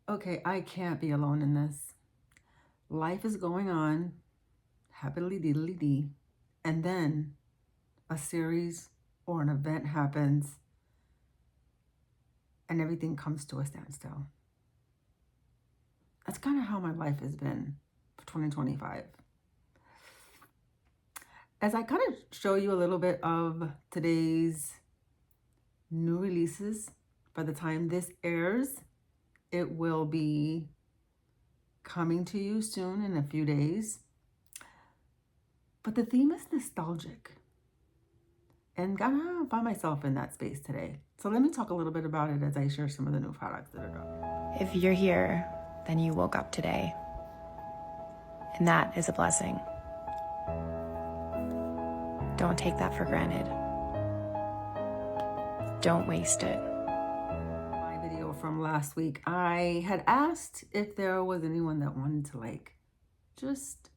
Okay, I can't be alone in this. Life is going on, happily diddly dee, and then a series or an event happens and everything comes to a standstill. That's kind of how my life has been for 2025. As I kind of show you a little bit of today's new releases, by the time this airs, it will be coming to you soon in a few days. But the theme is nostalgic. And I find myself in that space today. So let me talk a little bit about it as I share some of the new products that are dropping. If you're here, then you woke up today. And that is a blessing. Don't take that for granted. Don't waste it. My video from last week, I had asked if there was anyone that wanted to just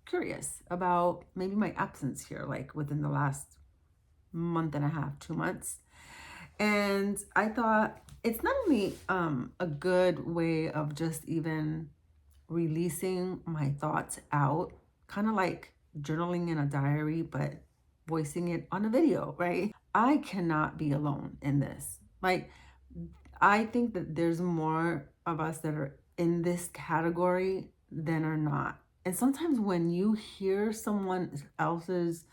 curious about maybe my absence here, within the last month and a half, 2 months. And I thought it's not only a good way of just even releasing my thoughts out, kind of like journaling in a diary, but voicing it on a video, right? I cannot be alone in this. I think that there's more of us that are in this category than are not. And sometimes when you hear someone else's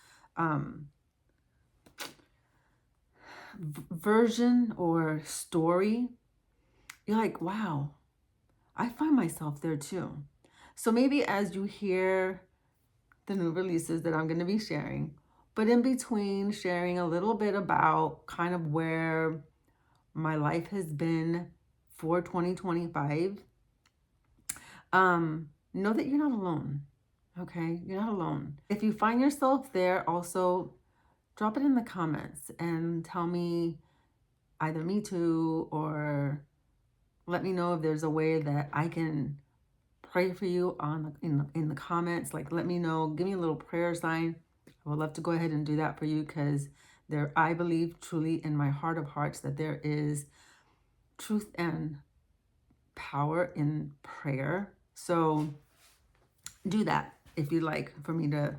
version or story, you're like, wow, I find myself there too. So maybe as you hear the new releases that I'm going to be sharing, but in between sharing a little bit about kind of where my life has been for 2025, know that you're not alone. Okay, you're not alone. If you find yourself there, also drop it in the comments and tell me either me too, or let me know if there's a way that I can pray for you in the comments. Let me know, give me a little prayer sign. I would love to go ahead and do that for you, because I believe truly in my heart of hearts that there is truth and power in prayer. So do that if you'd like for me to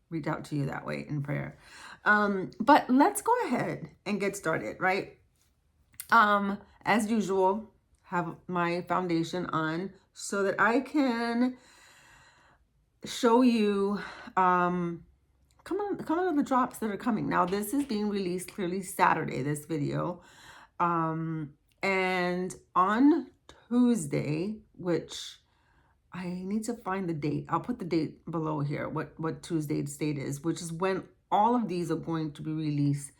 reach out to you that way in prayer. But let's go ahead and get started, right? As usual, have my foundation on so that I can show you come on the drops that are coming. Now, this is being released clearly Saturday, this video. And on Tuesday, which I need to find the date. I'll put the date below here, what Tuesday's date is, which is when all of these are going to be released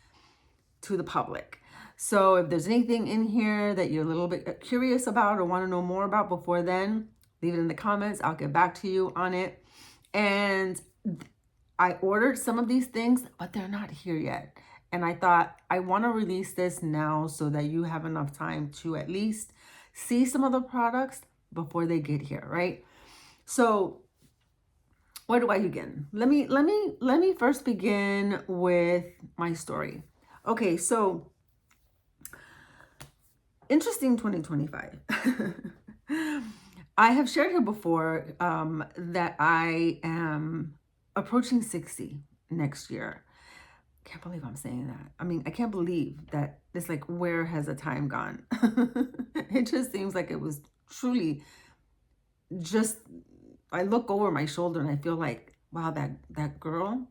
to the public. So if there's anything in here that you're a little bit curious about or want to know more about before then, leave it in the comments. I'll get back to you on it. And I ordered some of these things, but they're not here yet. And I thought I want to release this now so that you have enough time to at least see some of the products before they get here, right? So where do I begin? Let me first begin with my story. Okay, so interesting 2025. I have shared here before that I am approaching 60 next year. Can't believe I'm saying that. I mean, I can't believe that it's like, where has the time gone? It just seems like it was truly just, I look over my shoulder and I feel like, wow, that girl,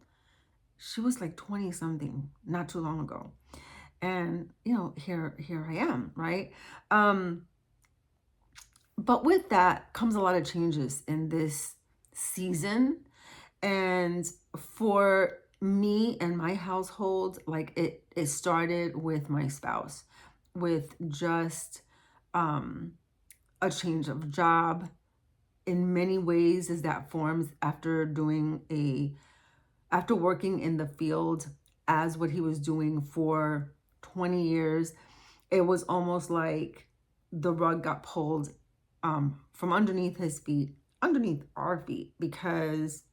she was like 20 something not too long ago. And, here I am, right? But with that comes a lot of changes in this season. And for me and my household, it started with my spouse, with just a change of job in many ways, as that forms after working in the field as what he was doing for 20 years. It was almost like the rug got pulled from underneath his feet, underneath our feet, because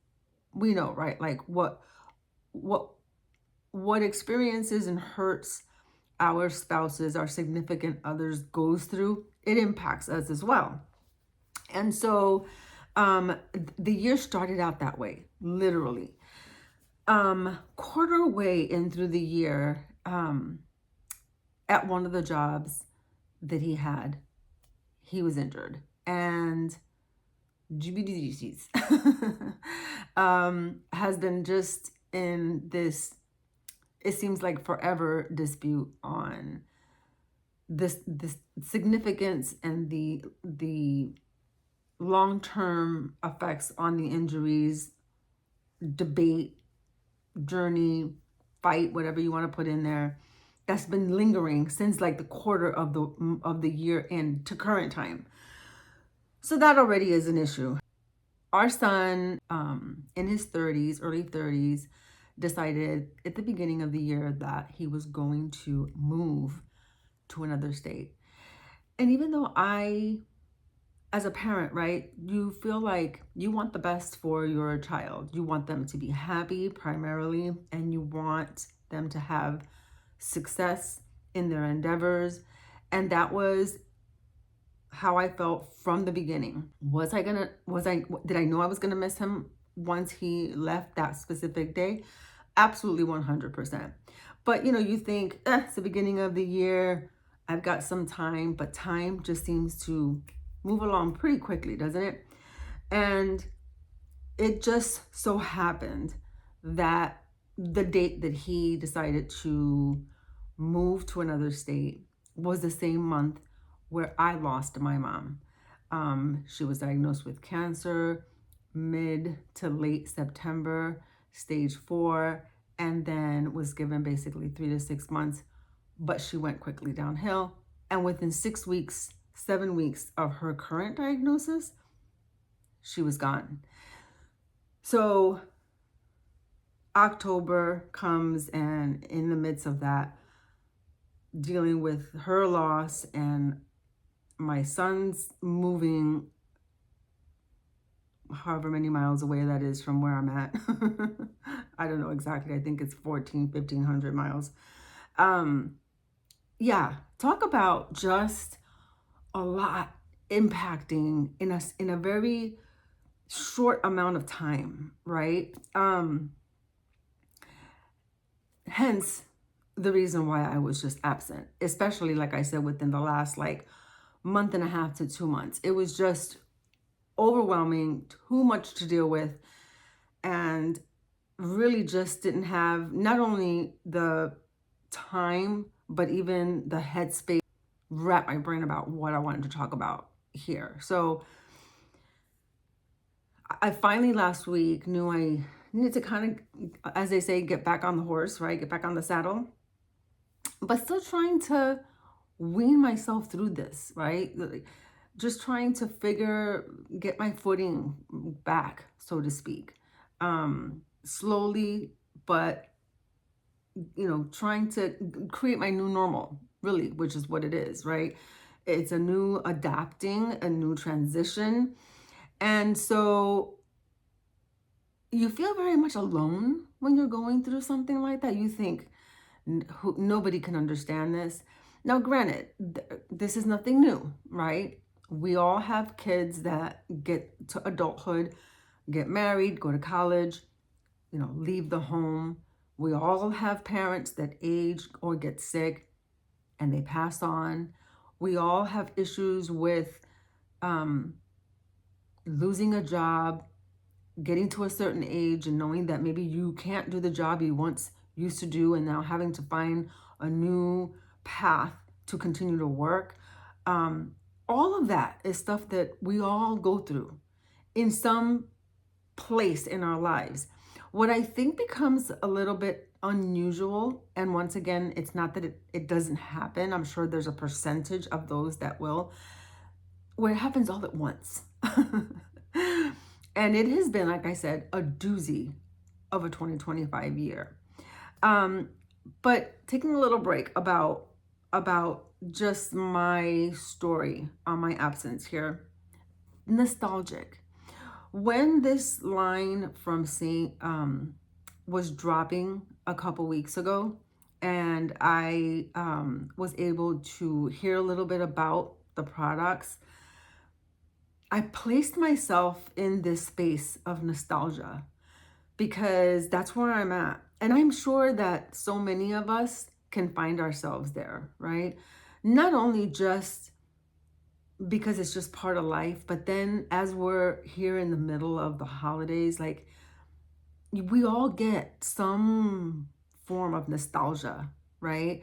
we know, right? Like what experiences and hurts our spouses, our significant others goes through it impacts us as well. And so the year started out that way, literally. Quarter way in through the year, at one of the jobs that he had, he was injured. And GBDGs has been just in this, it seems like forever dispute on this significance and the long-term effects on the injuries, debate, journey, fight, whatever you want to put in there, that's been lingering since like the quarter of the year and to current time. So that already is an issue. Our son, in his 30s, early 30s, decided at the beginning of the year that he was going to move to another state. And even though as a parent, right, you feel like you want the best for your child. You want them to be happy primarily, and you want them to have success in their endeavors. And that was how I felt from the beginning. Did I know I was gonna miss him once he left that specific day? Absolutely 100%. But you think, it's the beginning of the year, I've got some time, but time just seems to move along pretty quickly, doesn't it? And it just so happened that the date that he decided to move to another state was the same month where I lost my mom. She was diagnosed with cancer mid to late September, stage 4, and then was given basically 3 to 6 months, but she went quickly downhill. And within 6 weeks, 7 weeks of her current diagnosis, she was gone. So October comes, and in the midst of that, dealing with her loss and my son's moving however many miles away that is from where I'm at. I don't know exactly. I think it's 1,500 miles. Yeah, talk about just a lot impacting in us in a very short amount of time, right? Hence the reason why I was just absent, especially like I said, within the last month and a half to 2 months. It was just overwhelming, too much to deal with, and really just didn't have not only the time, but even the headspace wrap my brain about what I wanted to talk about here. So I finally last week knew I needed to kind of, as they say, get back on the horse, right? Get back on the saddle, but still trying to wean myself through this, right? Just trying to get my footing back, so to speak. Slowly, but, trying to create my new normal, really, which is what it is, right? It's a new adapting, a new transition. And so you feel very much alone when you're going through something like that. You think nobody can understand this. Now, granted, this is nothing new, right? We all have kids that get to adulthood, get married, go to college, leave the home. We all have parents that age or get sick and they pass on. We all have issues with losing a job, getting to a certain age and knowing that maybe you can't do the job you once used to do, and now having to find a new path to continue to work. All of that is stuff that we all go through in some place in our lives. What I think becomes a little bit unusual, and once again, it's not that it doesn't happen. I'm sure there's a percentage of those that will, where it happens all at once. And it has been, like I said, a doozy of a 2025 year. But taking a little break about just my story on my absence here. Nostalgic. When this line from Seint was dropping a couple weeks ago, and I was able to hear a little bit about the products, I placed myself in this space of nostalgia because that's where I'm at. And I'm sure that so many of us can find ourselves there, right? Not only just because it's just part of life, but then as we're here in the middle of the holidays, like we all get some form of nostalgia, right?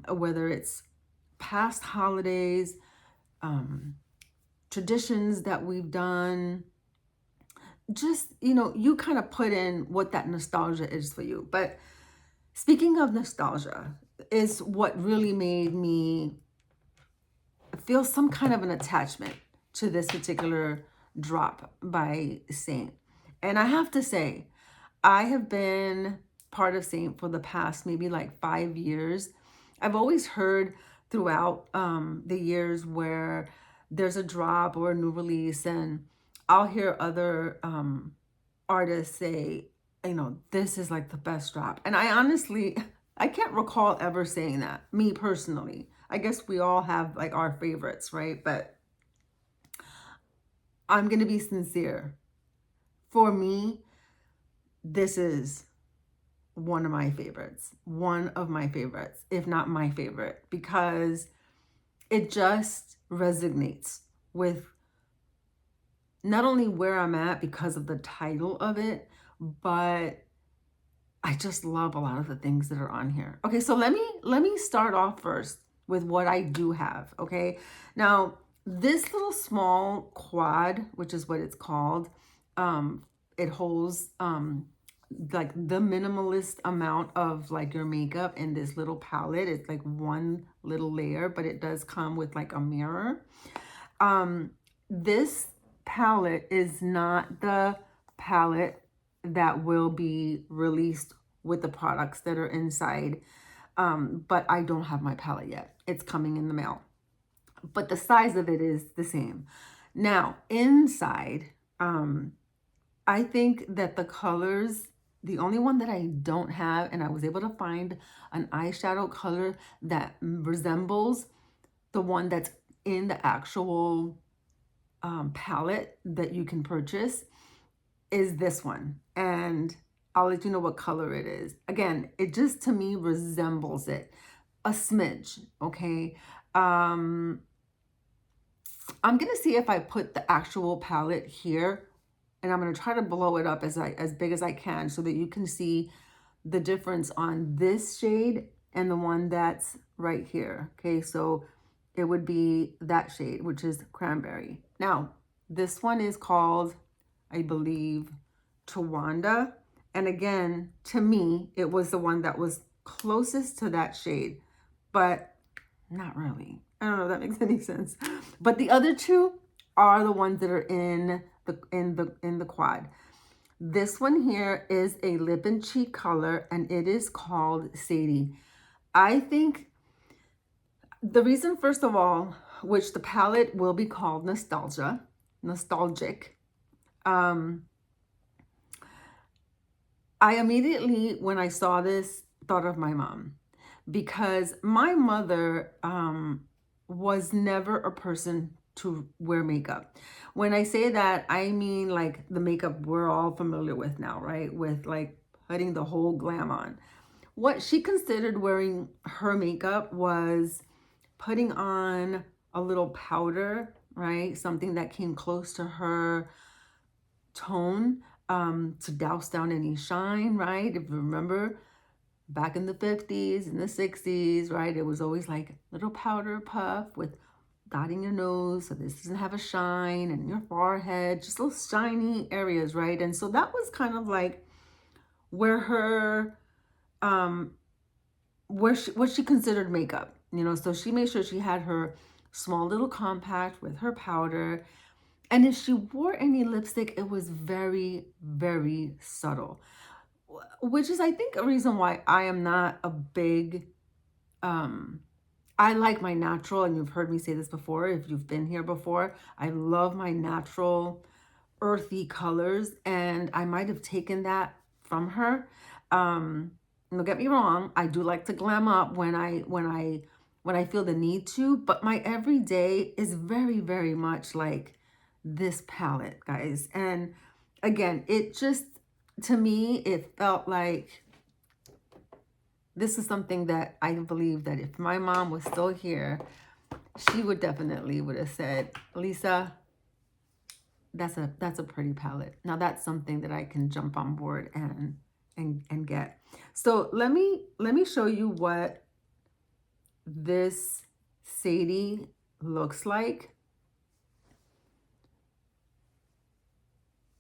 Whether it's past holidays, um, traditions that we've done, just, you kind of put in what that nostalgia is for you. But speaking of nostalgia, is what really made me feel some kind of an attachment to this particular drop by Seint. And I have to say, I have been part of Seint for the past maybe like 5 years. I've always heard throughout the years where there's a drop or a new release, and I'll hear other artists say, this is like the best drop. And I honestly, I can't recall ever saying that, me personally. I guess we all have like our favorites, right? But I'm going to be sincere. For me, this is one of my favorites, if not my favorite, because it just resonates with not only where I'm at because of the title of it, but I just love a lot of the things that are on here. Okay, so let me start off first with what I do have, okay? Now, this little small quad, which is what it's called, it holds like the minimalist amount of like your makeup in this little palette. It's like one little layer, but it does come with like a mirror. This palette is not the palette that will be released with the products that are inside. But I don't have my palette yet. It's coming in the mail. But the size of it is the same. Now, inside, I think that the colors, the only one that I don't have, and I was able to find an eyeshadow color that resembles the one that's in the actual palette that you can purchase, is this one. And I'll let you know what color it is. Again, it just to me resembles it a smidge, okay? I'm gonna see if I put the actual palette here, and I'm gonna try to blow it up as big as I can so that you can see the difference on this shade and the one that's right here. Okay, so it would be that shade, which is cranberry. Now, this one is called, I believe, Tawanda. And again, to me, it was the one that was closest to that shade, but not really. I don't know if that makes any sense. But the other two are the ones that are in the quad. This one here is a lip and cheek color, and it is called Sadie. I think the reason, first of all, which the palette will be called nostalgic. I immediately, when I saw this, thought of my mom, because my mother was never a person to wear makeup. When I say that, I mean like the makeup we're all familiar with now, right? With like putting the whole glam on. What she considered wearing her makeup was putting on a little powder, right? Something that came close to her tone, to douse down any shine, right? If you remember back in the 50s and the 60s, right? It was always like little powder puff with dotting your nose so this doesn't have a shine, and your forehead, just those shiny areas, right? And so that was kind of like where her, what she considered makeup, so she made sure she had her small little compact with her powder. And if she wore any lipstick, it was very, very subtle, which is, I think, a reason why I am not a big, I like my natural, and you've heard me say this before, if you've been here before, I love my natural earthy colors, and I might have taken that from her. Don't get me wrong, I do like to glam up when I when I feel the need to, but my everyday is very, very much like this palette, guys. And again, it just, to me, it felt like this is something that I believe that if my mom was still here, she would definitely would have said, Lisa, that's a pretty palette. Now that's something that I can jump on board and get. So let me show you what this Sadie looks like.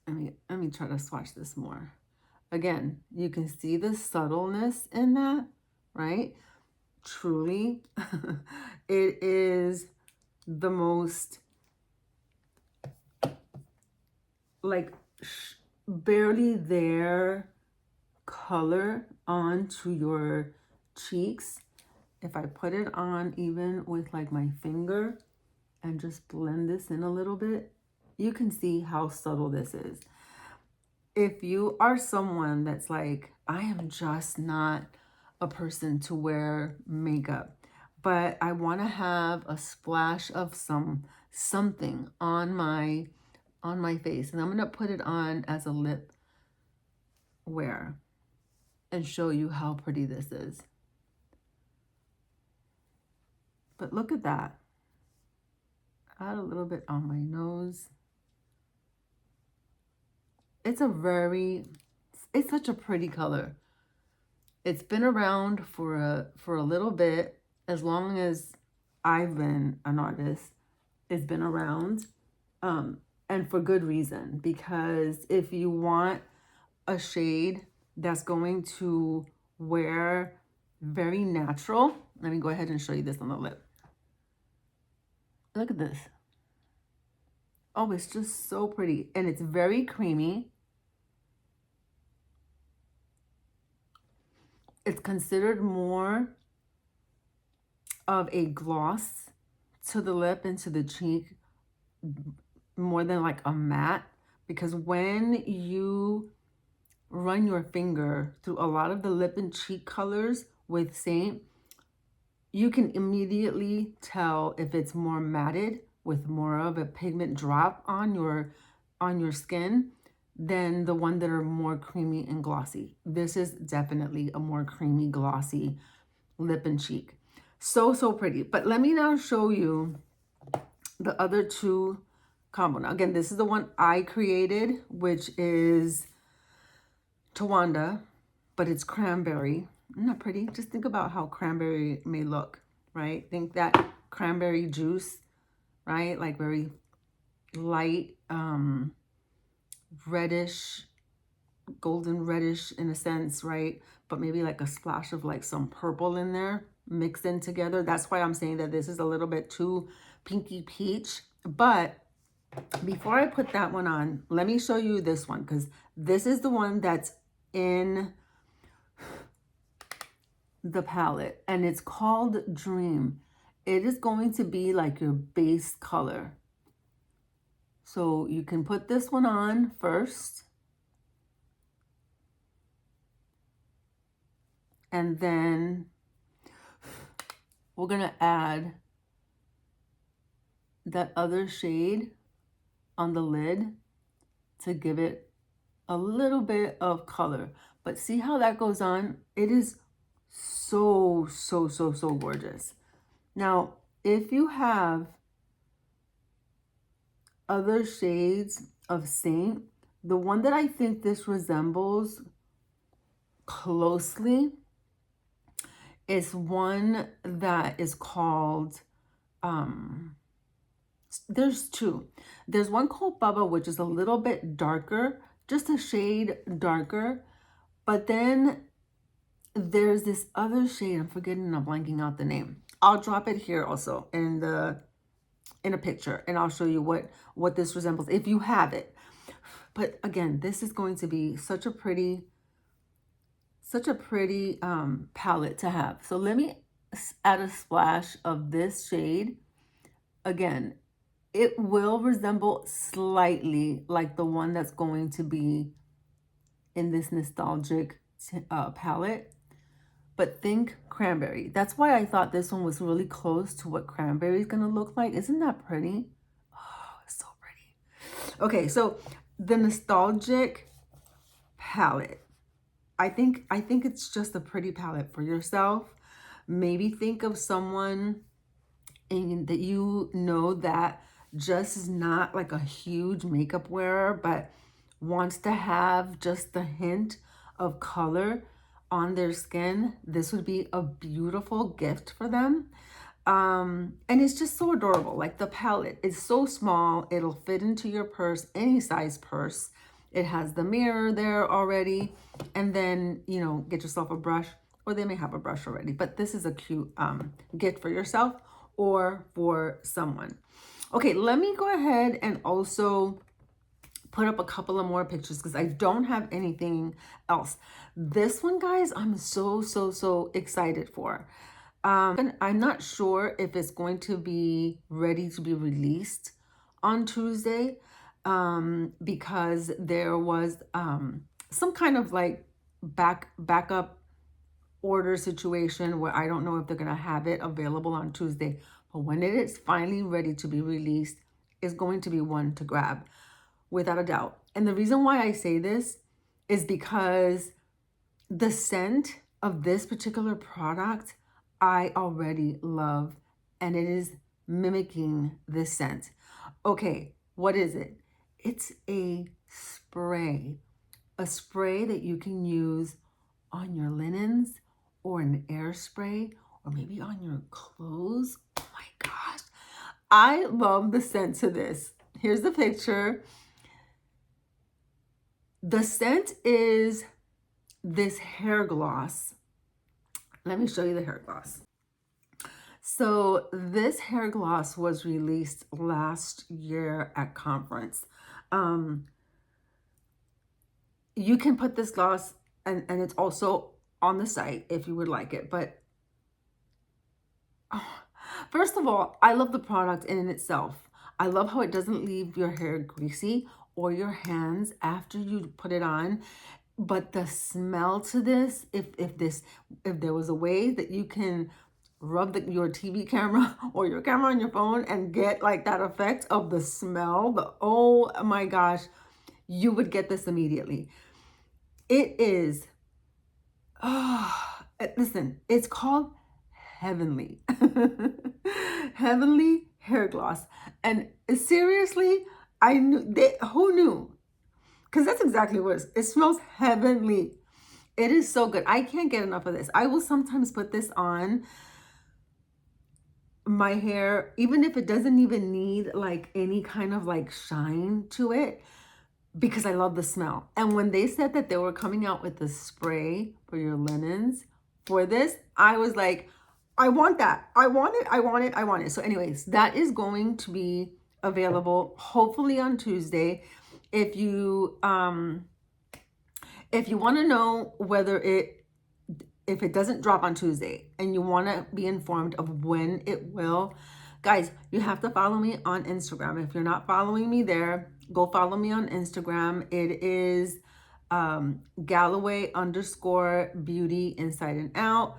Let me try to swatch this more. Again, you can see the subtleness in that, right? Truly, it is the most like barely there color onto your cheeks. If I put it on even with like my finger and just blend this in a little bit, you can see how subtle this is. If you are someone that's like, I am just not a person to wear makeup, but I want to have a splash of something on my face, and I'm going to put it on as a lip wear and show you how pretty this is. But look at that. Add a little bit on my nose. It's such a pretty color. It's been around for a little bit, as long as I've been an artist. It's been around, and for good reason, because if you want a shade that's going to wear very natural, let me go ahead and show you this on the lip. Look at this. Oh, it's just so pretty, and it's very creamy. It's considered more of a gloss to the lip and to the cheek, more than like a matte, because when you run your finger through a lot of the lip and cheek colors with Seint, you can immediately tell if it's more matted with more of a pigment drop on your skin than the one that are more creamy and glossy. This is definitely a more creamy, glossy lip and cheek. So pretty. But let me now show you the other two combo. Now again, this is the one I created, which is Tawanda, but it's cranberry. Isn't that pretty? Just think about how cranberry may look, right? Think that cranberry juice, right? Like very light, reddish, golden reddish in a sense, right? But maybe like a splash of like some purple in there mixed in together. That's why I'm saying that this is a little bit too pinky peach. But before I put that one on, let me show you this one, because this is the one that's in the palette, and it's called Dream. It is going to be like your base color. So you can put this one on first, and then we're gonna add that other shade on the lid to give it a little bit of color. But see how that goes on? It is so gorgeous. Now, if you have other shades of Seint, the one that I think this resembles closely is one that is called, there's two. There's one called Bubba, which is a little bit darker, just a shade darker. But then there's this other shade, I'm forgetting, I'm blanking out the name. I'll drop it here also in a picture, and I'll show you what this resembles if you have it. But again, this is going to be such a pretty palette to have. So let me add a splash of this shade. Again, it will resemble slightly like the one that's going to be in this nostalgic palette, but think cranberry. That's why I thought this one was really close to what cranberry is going to look like. Isn't that pretty? Oh, it's so pretty. Okay, so the nostalgic palette. I think it's just a pretty palette for yourself. Maybe think of someone that you know that just is not like a huge makeup wearer, but wants to have just a hint of color on their skin. This would be a beautiful gift for them. And it's just so adorable. Like the palette is so small, it'll fit into your purse, any size purse. It has the mirror there already. And then, you know, get yourself a brush, or they may have a brush already, but this is a cute gift for yourself or for someone. Okay, let me go ahead and also put up a couple of more pictures because I don't have anything else. This one, guys, I'm so excited for. And I'm not sure if it's going to be ready to be released on Tuesday because there was some kind of like backup order situation where I don't know if they're going to have it available on Tuesday. But when it is finally ready to be released, it's going to be one to grab without a doubt. And the reason why I say this is because the scent of this particular product I already love, and it is mimicking this scent. Okay, what is it? It's a spray that you can use on your linens or an air spray or maybe on your clothes. Oh my gosh, I love the scent to this. Here's the picture. The scent is this hair gloss. Let me show you the hair gloss. So this hair gloss was released last year at conference. You can put this gloss, and it's also on the site if you would like it. But first of all, I love the product in itself. I love how it doesn't leave your hair greasy or your hands after you put it on. But the smell to this, if there was a way that you can rub your TV camera or your camera on your phone and get like that effect of the smell, oh my gosh, you would get this immediately. It is, listen, it's called Heavenly. Heavenly hair gloss. And seriously, who knew? Because that's exactly what it is. It smells heavenly. It is so good. I can't get enough of this. I will sometimes put this on my hair, even if it doesn't even need like any kind of like shine to it, because I love the smell. And when they said that they were coming out with the spray for your linens for this, I was like, I want that. I want it. I want it. I want it. So anyways, that is going to be available hopefully on Tuesday. If you want to know if it doesn't drop on Tuesday and you want to be informed of when it will, guys, you have to follow me on Instagram. If you're not following me there, go follow me on Instagram. It is Galloway_beauty inside and out,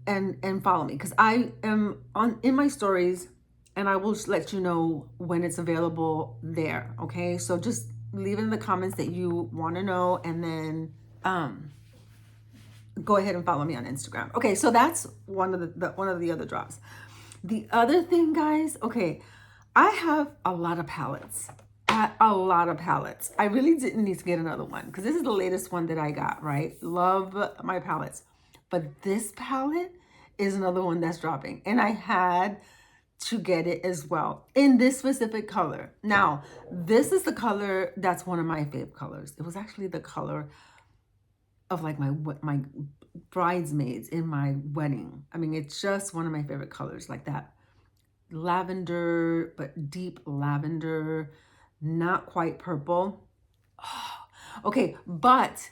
and follow me because I am in my stories. And I will let you know when it's available there, okay? So just leave in the comments that you want to know, and then go ahead and follow me on Instagram. Okay, so that's one of the other drops. The other thing, guys, okay, I have a lot of palettes. I really didn't need to get another one because this is the latest one that I got, right? Love my palettes. But this palette is another one that's dropping. And I had to get it as well in this specific color. Now, this is the color that's one of my favorite colors. It was actually the color of like my bridesmaids in my wedding. I mean, it's just one of my favorite colors, like that lavender, but deep lavender, not quite purple. Oh, okay, but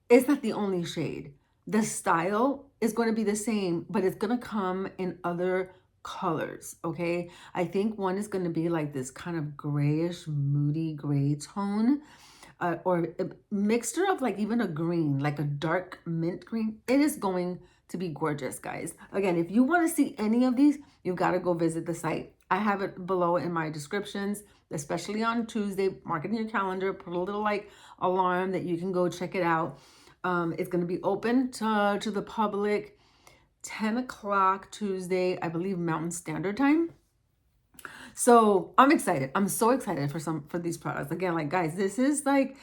it's not the only shade. The style is going to be the same, but it's going to come in other colors, okay? I think one is going to be like this kind of grayish, moody gray tone. or a mixture of like even a green, like a dark mint green. It is going to be gorgeous, guys. Again, if you want to see any of these, you've got to go visit the site. I have it below in my descriptions, especially on Tuesday. Mark it in your calendar, put a little like alarm that you can go check it out. It's going to be open to the public 10 o'clock Tuesday, I believe Mountain Standard Time. So I'm excited. I'm so excited for these products. Again, like guys, this is like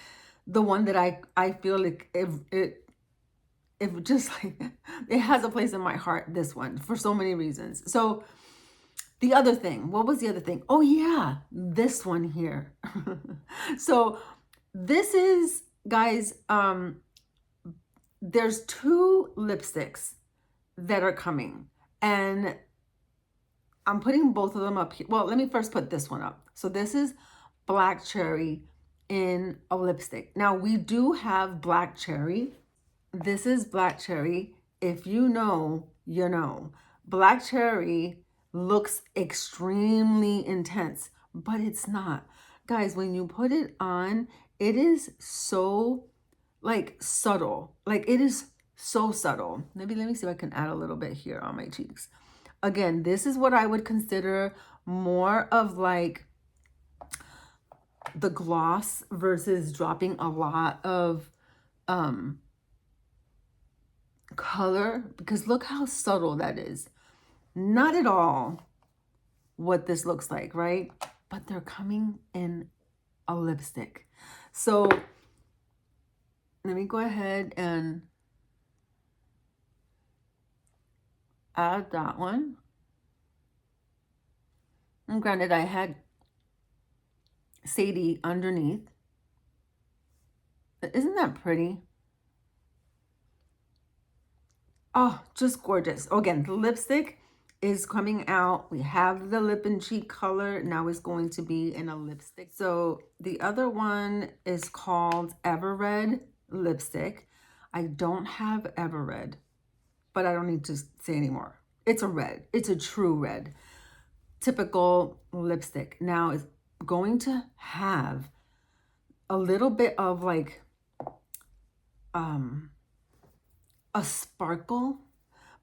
the one that I feel like if just like it has a place in my heart, this one, for so many reasons. So the other thing, what was the other thing? Oh yeah, this one here. So this is, guys, there's 2 lipsticks that are coming, and I'm putting both of them up here. Well, let me first put this one up. So this is Black Cherry in a lipstick. Now we do have Black Cherry. This is Black Cherry. If you know, you know. Black Cherry looks extremely intense, but it's not. Guys, when you put it on, it is so like subtle. Like it is so subtle. Maybe let me see if I can add a little bit here on my cheeks. Again, this is what I would consider more of like the gloss versus dropping a lot of color, because look how subtle that is. Not at all what this looks like, right? But they're coming in a lipstick. So let me go ahead and add that one. And granted, I had Sadie underneath. Isn't that pretty? Oh, just gorgeous. Again, the lipstick is coming out. We have the lip and cheek color. Now it's going to be in a lipstick. So the other one is called Ever Red lipstick. I don't have Ever Red, but I don't need to say anymore. It's a red. It's a true red. Typical lipstick. Now it's going to have a little bit of like a sparkle,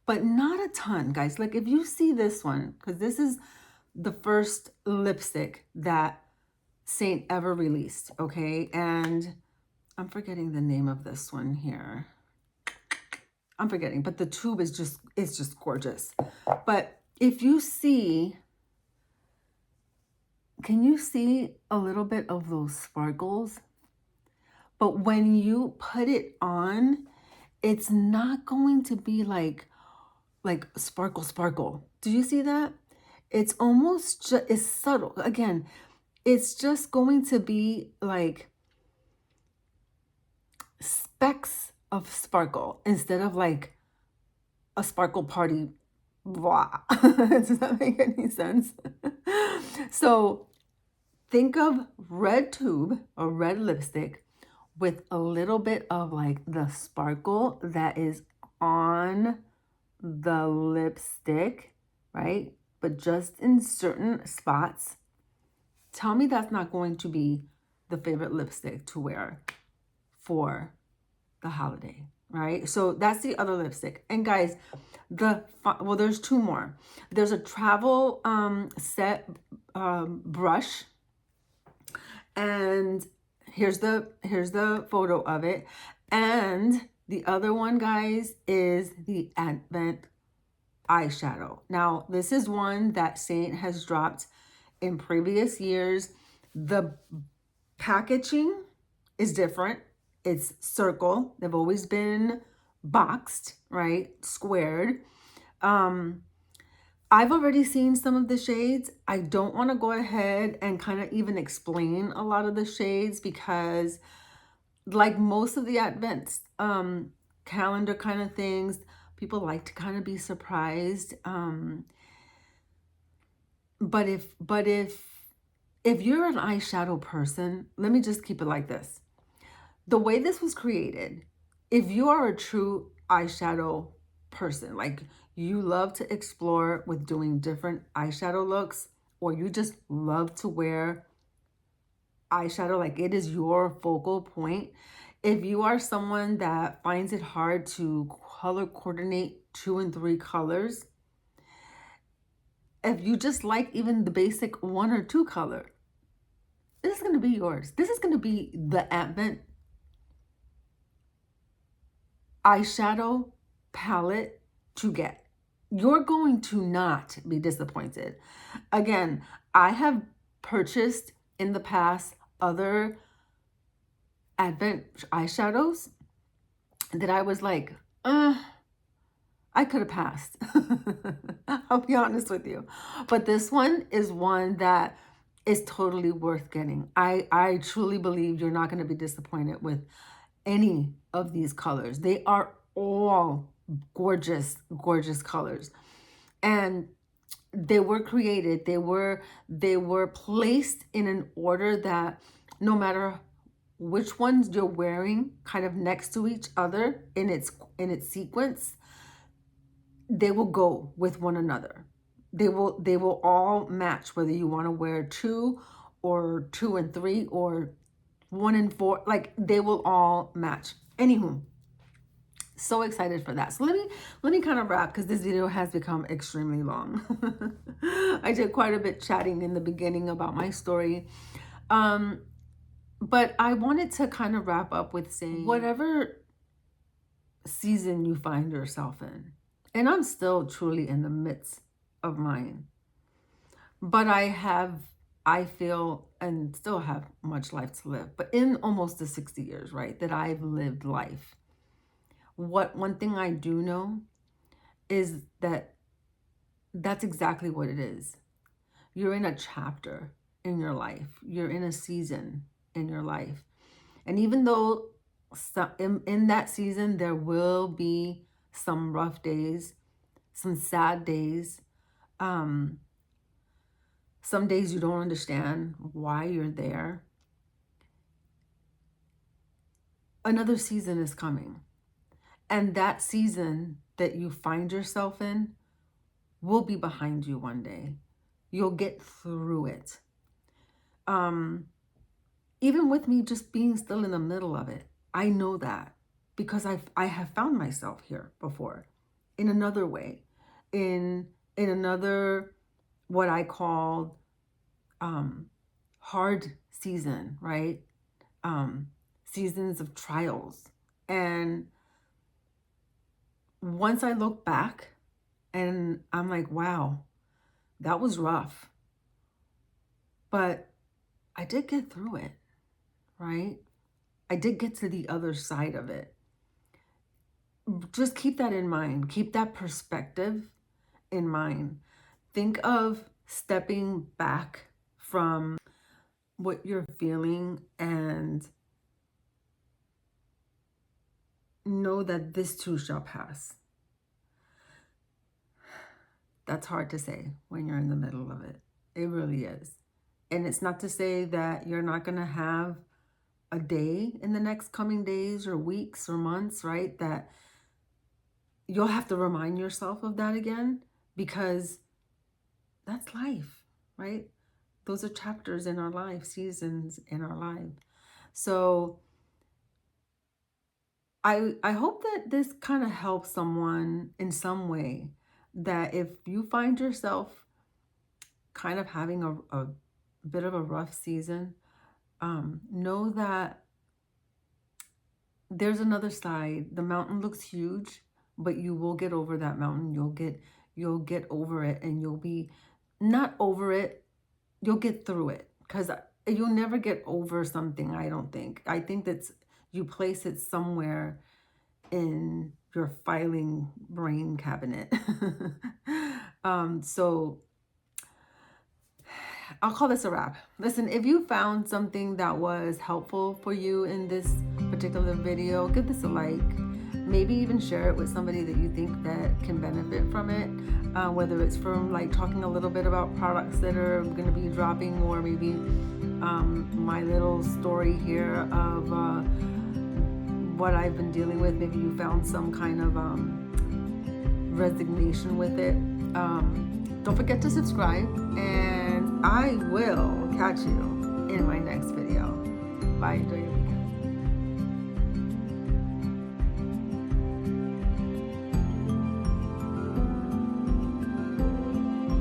but not a ton, guys. Like if you see this one, because this is the first lipstick that Seint ever released, okay? And I'm forgetting the name of this one here. I'm forgetting, but the tube is just, it's just gorgeous. But if you see, can you see a little bit of those sparkles? But when you put it on, it's not going to be like sparkle. Do you see that? It's almost just, it's subtle. Again, it's just going to be like specks of sparkle instead of like a sparkle party. Blah. Does that make any sense? So think of red tube or red lipstick with a little bit of like the sparkle that is on the lipstick, right? But just in certain spots. Tell me that's not going to be the favorite lipstick to wear for the holiday, right? So that's the other lipstick. And guys, well, there's 2 more. There's a travel set brush, and here's the photo of it. And the other one, guys, is the Advent eyeshadow. Now, this is one that Seint has dropped in previous years. The packaging is different. It's circle. They've always been boxed, right? Squared. I've already seen some of the shades. I don't want to go ahead and kind of even explain a lot of the shades because like most of the Advent calendar kind of things, people like to kind of be surprised. But if you're an eyeshadow person, let me just keep it like this. The way this was created, if you are a true eyeshadow person, like you love to explore with doing different eyeshadow looks, or you just love to wear eyeshadow, like it is your focal point. If you are someone that finds it hard to color coordinate 2 and 3 colors, if you just like even the basic 1 or 2 color, this is going to be yours. This is going to be the Advent eyeshadow palette to get. You're going to not be disappointed. Again, I have purchased in the past other Advent eyeshadows that I was like, I could have passed. I'll be honest with you. But this one is one that is totally worth getting. I truly believe you're not going to be disappointed with any of these colors. They are all gorgeous, gorgeous colors. And they were created, they were placed in an order that no matter which ones you're wearing kind of next to each other in its sequence, they will go with one another. They will all match, whether you want to wear 2 or 2 and 3 or 1 and 4, like they will all match. Anywho, so excited for that. So let me kind of wrap, because this video has become extremely long. I did quite a bit chatting in the beginning about my story. But I wanted to kind of wrap up with saying, whatever season you find yourself in, and I'm still truly in the midst of mine, but I feel, and still have much life to live, but in almost the 60 years, right, that I've lived life, one thing I do know is that that's exactly what it is. You're in a chapter in your life. You're in a season in your life. And even though in that season, there will be some rough days, some sad days, some days you don't understand why you're there, another season is coming. And that season that you find yourself in will be behind you one day. You'll get through it. Even with me just being still in the middle of it, I know that because I have found myself here before in another way, in another, what I call hard season, right? Seasons of trials. And once I look back and I'm like, wow, that was rough, but I did get through it, right? I did get to the other side of it. Just keep that in mind. Keep that perspective in mind. Think of stepping back from what you're feeling and know that this too shall pass. That's hard to say when you're in the middle of it. It really is. And it's not to say that you're not going to have a day in the next coming days or weeks or months, right? That you'll have to remind yourself of that again, because that's life, right? Those are chapters in our life, seasons in our life. So I hope that this kind of helps someone in some way, that if you find yourself kind of having a bit of a rough season, know that there's another side. The mountain looks huge, but you will get over that mountain. You'll get over it, and you'll be not over it. You'll get through it, because you'll never get over something. I don't think. I think that's, you place it somewhere in your filing brain cabinet. So I'll call this a wrap. Listen, if you found something that was helpful for you in this particular video, give this a like. Maybe even share it with somebody that you think that can benefit from it, whether it's from like talking a little bit about products that are going to be dropping, or maybe my little story here of what I've been dealing with. Maybe you found some kind of resignation with it. Don't forget to subscribe, and I will catch you in my next video. Bye.